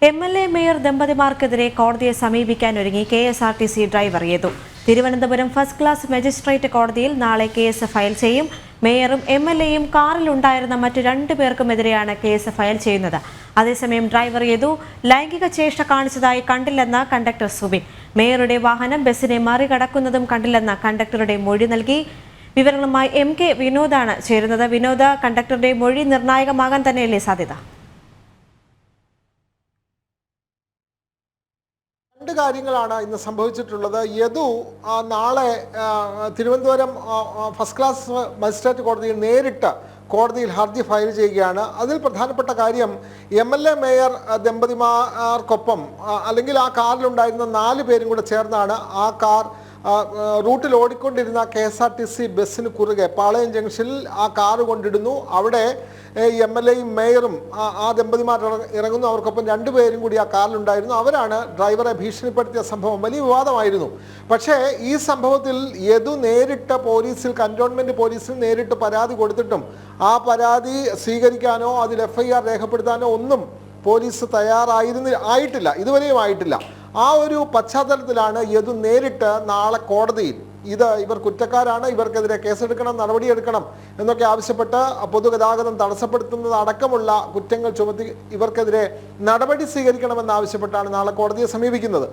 MLA mayor ദമ്പതിമാർക്കെതിരെ കോടതിയെ സമീപിക്കാനൊരുങ്ങി KSRTC ഡ്രൈവർ യേതു. തിരുവനന്തപുരം ഫസ്റ്റ് ക്ലാസ് മജിസ്ട്രേറ്റ് കോടതിയിൽ നാളെ കേസ് ഫയൽ ചെയ്യും. മേയറും MLAയും കാറിലുണ്ടായിരുന്ന മറ്റു 2 പേർക്കുമെതിരെയാണ് കേസ് ഫയൽ ചെയ്യുന്നത്. അതേസമയം ഡ്രൈവർ യേതു ലൈംഗിക ചേഷ്ട കാണിച്ചതായി കണ്ടില്ലെന്ന കണ്ടക്ടർ സുബിൻ. മേയറുടെ വാഹനം ബസിനെ മറികടക്കുന്നതും കണ്ടില്ലെന്ന കണ്ടക്ടറുടെ മൊഴി നൽകി. വിവരങ്ങളുമായി MK വിനോദാണ് ചേരുന്നത്. വിനോദ, കണ്ടക്ടറുടെ മൊഴി നിർണായകമാകാൻ തന്നെയല്ലേ സാധ്യത? രണ്ട് കാര്യങ്ങളാണ് ഇന്ന് സംഭവിച്ചിട്ടുള്ളത്. യദു നാളെ തിരുവനന്തപുരം ഫസ്റ്റ് ക്ലാസ് മജിസ്ട്രേറ്റ് കോടതിയിൽ നേരിട്ട് കോടതിയിൽ ഹർജി ഫയൽ ചെയ്യുകയാണ്. അതിൽ പ്രധാനപ്പെട്ട കാര്യം MLA മേയർ ദമ്പതിമാർക്കൊപ്പം അല്ലെങ്കിൽ ആ കാറിലുണ്ടായിരുന്ന 4 പേരും കൂടെ ചേർന്നാണ് ആ കാർ റൂട്ടിൽ ഓടിക്കൊണ്ടിരുന്ന KSRTC ബസ്സിന് കുറുകെ പാളയം ജംഗ്ഷനിൽ ആ കാറ് കൊണ്ടിടുന്നു. അവിടെ MLAയും മേയറും ആ ദമ്പതിമാർ ഇറങ്ങുന്നു. അവർക്കൊപ്പം 2 പേരും കൂടി ആ കാറിലുണ്ടായിരുന്നു. അവരാണ് ഡ്രൈവറെ ഭീഷണിപ്പെടുത്തിയ സംഭവം. വലിയ വിവാദമായിരുന്നു. പക്ഷേ ഈ സംഭവത്തിൽ യദു നേരിട്ട് കന്റോൺമെന്റ് പോലീസിൽ നേരിട്ട് പരാതി കൊടുത്തിട്ടും ആ പരാതി സ്വീകരിക്കാനോ അതിൽ FIR രേഖപ്പെടുത്താനോ ഒന്നും പോലീസ് ആയിട്ടില്ല, ഇതുവരെയും ആയിട്ടില്ല. ആ ഒരു പശ്ചാത്തലത്തിലാണ് യദു നേരിട്ട് നാളെ കോടതിയിൽ ഇവർ കുറ്റക്കാരാണ്, ഇവർക്കെതിരെ കേസെടുക്കണം, നടപടിയെടുക്കണം എന്നൊക്കെ ആവശ്യപ്പെട്ട് പൊതുഗതാഗതം തടസ്സപ്പെടുത്തുന്നത് അടക്കമുള്ള കുറ്റങ്ങൾ ചുമത്തി ഇവർക്കെതിരെ നടപടി സ്വീകരിക്കണമെന്നാവശ്യപ്പെട്ടാണ് നാളെ കോടതിയെ സമീപിക്കുന്നത്.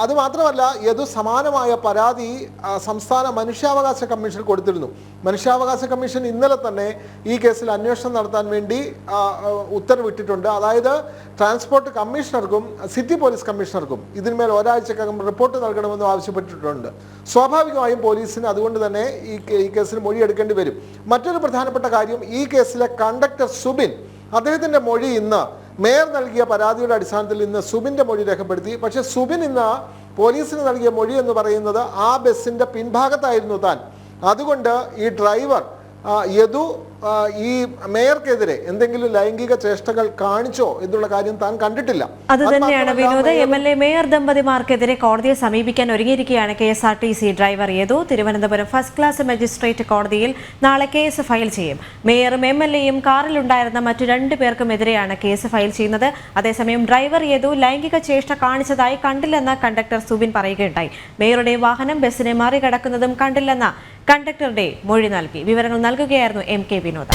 അതുമാത്രമല്ല, യദു സമാനമായ പരാതി സംസ്ഥാന മനുഷ്യാവകാശ കമ്മീഷൻ കൊടുത്തിരുന്നു. മനുഷ്യാവകാശ കമ്മീഷൻ ഇന്നലെ തന്നെ ഈ കേസിൽ അന്വേഷണം നടത്താൻ വേണ്ടി ഉത്തരവിട്ടിട്ടുണ്ട്. അതായത് ട്രാൻസ്പോർട്ട് കമ്മീഷണർക്കും സിറ്റി പോലീസ് കമ്മീഷണർക്കും ഇതിന്മേൽ ഒരാഴ്ചക്കകം റിപ്പോർട്ട് നൽകണമെന്നും ആവശ്യപ്പെട്ടിട്ടുണ്ട്. സ്വാഭാവികമായും പോലീസിന് അതുകൊണ്ട് തന്നെ ഈ കേസിൽ മൊഴിയെടുക്കേണ്ടി വരും. മറ്റൊരു പ്രധാനപ്പെട്ട കാര്യം, ഈ കേസിലെ കണ്ടക്ടർ സുബിൻ, അദ്ദേഹത്തിന്റെ മൊഴി ഇന്ന് മേയർ നൽകിയ പരാതിയുടെ അടിസ്ഥാനത്തിൽ ഇന്ന് സുബിന്റെ മൊഴി രേഖപ്പെടുത്തി. പക്ഷെ സുബിൻ ഇന്ന് പോലീസിന് നൽകിയ മൊഴി എന്ന് പറയുന്നത് ആ ബസിന്റെ പിൻഭാഗത്തായിരുന്നു താൻ. അതുകൊണ്ട് ഈ ഡ്രൈവർ യദു ഈ മേയർക്കെതിരെ എന്തെങ്കിലും ലൈംഗിക ചേഷ്ടകൾ കാണിച്ചോ എന്നുള്ള കാര്യം താൻ കണ്ടിട്ടില്ല. അതുതന്നെയാണ് വിനോദ്. MLA മേയർ ദമ്പതിമാർക്കെതിരെ കോടതിയെ സമീപിക്കാൻ ഒരുങ്ങിയിരിക്കുകയാണ് KSRTC driver Yadu. Thiruvananthapuram first class magistrate കോടതിയിൽ നാളെ കേസ് ഫയൽ ചെയ്യും. മേയറും MLAയും കാറിലുണ്ടായിരുന്ന മറ്റു 2 പേർക്കുമെതിരെയാണ് കേസ് ഫയൽ ചെയ്യുന്നത്. അതേസമയം ഡ്രൈവർ യദു ലൈംഗിക ചേഷ്ട കാണിച്ചതായി കണ്ടില്ലെന്ന കണ്ടക്ടർ സുബിൻ പറയുകയുണ്ടായി. മേയറുടെ വാഹനം ബസിനെ മറികടക്കുന്നതും കണ്ടില്ലെന്ന കണ്ടക്ടറുടെ മൊഴി നൽകി. വിവരങ്ങൾ നൽകുകയായിരുന്നു MK വിനോദ.